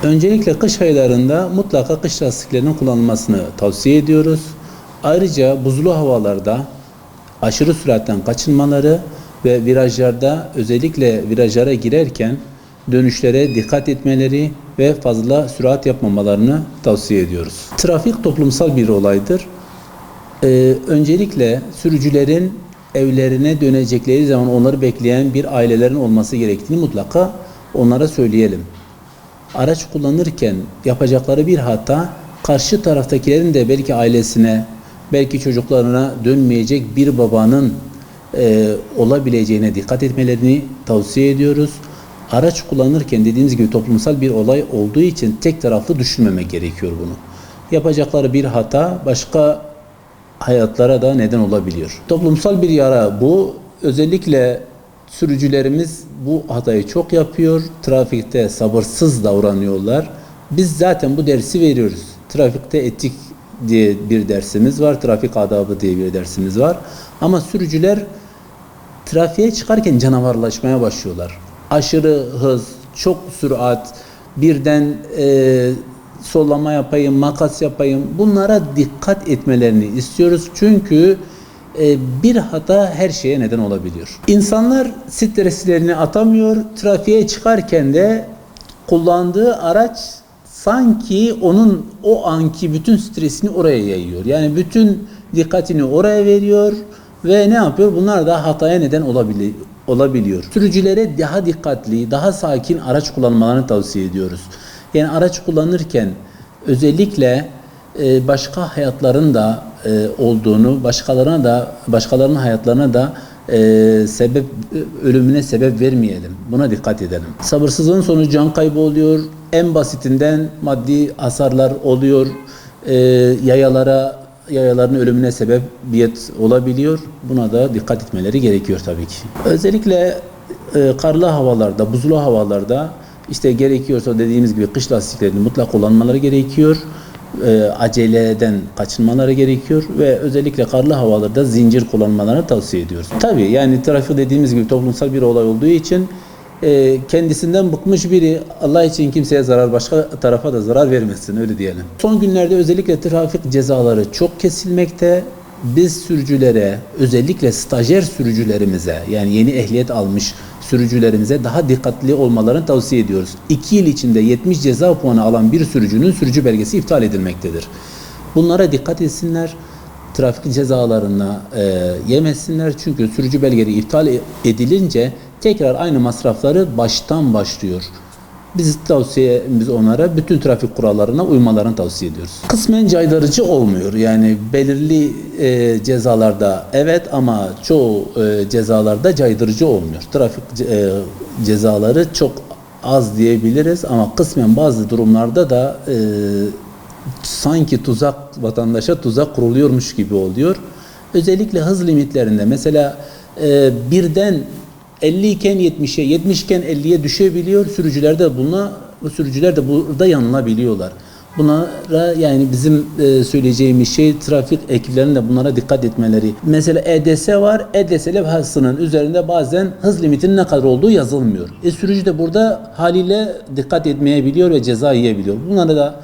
Öncelikle kış aylarında mutlaka kış lastiklerinin kullanılmasını tavsiye ediyoruz. Ayrıca buzlu havalarda aşırı süratten kaçınmaları ve virajlarda özellikle virajlara girerken dönüşlere dikkat etmeleri ve fazla sürat yapmamalarını tavsiye ediyoruz. Trafik toplumsal bir olaydır. Öncelikle sürücülerin evlerine dönecekleri zaman onları bekleyen bir ailelerin olması gerektiğini mutlaka onlara söyleyelim. Araç kullanırken yapacakları bir hata, karşı taraftakilerin de belki ailesine, belki çocuklarına dönmeyecek bir babanın olabileceğine dikkat etmelerini tavsiye ediyoruz. Araç kullanırken dediğimiz gibi toplumsal bir olay olduğu için tek taraflı düşünmemek gerekiyor bunu. Yapacakları bir hata başka hayatlara da neden olabiliyor. Toplumsal bir yara bu. Özellikle sürücülerimiz bu hatayı çok yapıyor. Trafikte sabırsız davranıyorlar. Biz zaten bu dersi veriyoruz. Trafikte etik diye bir dersimiz var. Trafik adabı diye bir dersimiz var. Ama sürücüler trafiğe çıkarken canavarlaşmaya başlıyorlar. Aşırı hız, çok sürat, birden sollama yapayım, makas yapayım. Bunlara dikkat etmelerini istiyoruz. Çünkü bir hata her şeye neden olabiliyor. İnsanlar streslerini atamıyor. Trafiğe çıkarken de kullandığı araç sanki onun o anki bütün stresini oraya yayıyor. Yani bütün dikkatini oraya veriyor ve ne yapıyor? Bunlar da hataya neden olabiliyor. Sürücülere daha dikkatli, daha sakin araç kullanmalarını tavsiye ediyoruz. Yani araç kullanırken özellikle başka hayatların da olduğunu, başkalarının hayatlarına da ölümüne sebep vermeyelim. Buna dikkat edelim. Sabırsızlığın sonucu can kaybı oluyor. En basitinden maddi hasarlar oluyor. Yayaların ölümüne sebebiyet olabiliyor. Buna da dikkat etmeleri gerekiyor tabii ki. Özellikle karlı havalarda, buzlu havalarda işte gerekiyorsa dediğimiz gibi kış lastiklerini mutlaka kullanmaları gerekiyor. Aceleden kaçınmaları gerekiyor ve özellikle karlı havalarda zincir kullanmalarını tavsiye ediyoruz. Tabii yani trafik dediğimiz gibi toplumsal bir olay olduğu için kendisinden bıkmış biri Allah için kimseye zarar, başka tarafa da zarar vermesin, öyle diyelim. Son günlerde özellikle trafik cezaları çok kesilmekte. Biz sürücülere, özellikle stajyer sürücülerimize, yani yeni ehliyet almış sürücülerimize daha dikkatli olmalarını tavsiye ediyoruz. 2 yıl içinde 70 ceza puanı alan bir sürücünün sürücü belgesi iptal edilmektedir. Bunlara dikkat etsinler. Trafik cezalarına yemesinler. Çünkü sürücü belgeleri iptal edilince tekrar aynı masrafları baştan başlıyor. Biz tavsiyemiz onlara bütün trafik kurallarına uymalarını tavsiye ediyoruz. Kısmen caydırıcı olmuyor. Yani belirli cezalarda evet ama çoğu cezalarda caydırıcı olmuyor. Trafik cezaları çok az diyebiliriz ama kısmen bazı durumlarda da sanki vatandaşa tuzak kuruluyormuş gibi oluyor. Özellikle hız limitlerinde mesela birden 50 iken 70'e, 70 iken 50'ye düşebiliyor. Sürücüler de burada yanılabiliyorlar. Bunlara yani bizim söyleyeceğimiz şey trafik ekiplerinin de bunlara dikkat etmeleri. Mesela EDS var. EDS levhasının üzerinde bazen hız limitinin ne kadar olduğu yazılmıyor. Sürücü de burada haliyle dikkat etmeyebiliyor ve ceza yiyebiliyor. Bunları da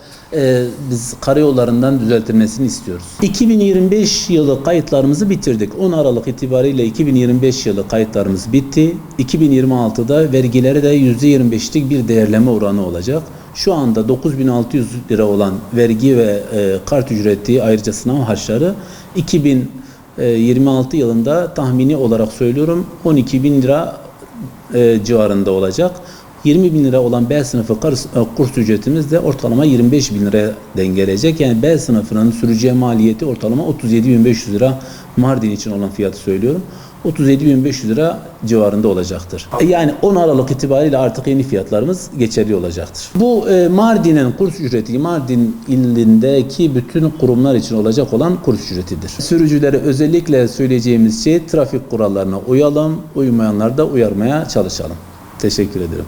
biz karayollarından düzeltilmesini istiyoruz. 2025 yılı kayıtlarımızı bitirdik. 10 Aralık itibariyle 2025 yılı kayıtlarımız bitti. 2026'da vergilere de %25'lik bir değerleme oranı olacak. Şu anda 9.600 lira olan vergi ve kart ücreti ayrıca sınav harçları 2026 yılında tahmini olarak söylüyorum 12.000 lira civarında olacak. 20.000 lira olan B sınıfı kurs ücretimiz de ortalama 25.000 liraya dengelecek. Yani B sınıfının sürücüye maliyeti ortalama 37.500 lira, Mardin için olan fiyatı söylüyorum. 37.500 lira civarında olacaktır. Yani 10 Aralık itibariyle artık yeni fiyatlarımız geçerli olacaktır. Bu Mardin'in kurs ücreti, Mardin ilindeki bütün kurumlar için olacak olan kurs ücretidir. Sürücülere özellikle söyleyeceğimiz şey trafik kurallarına uyalım, uymayanları da uyarmaya çalışalım. Teşekkür ederim.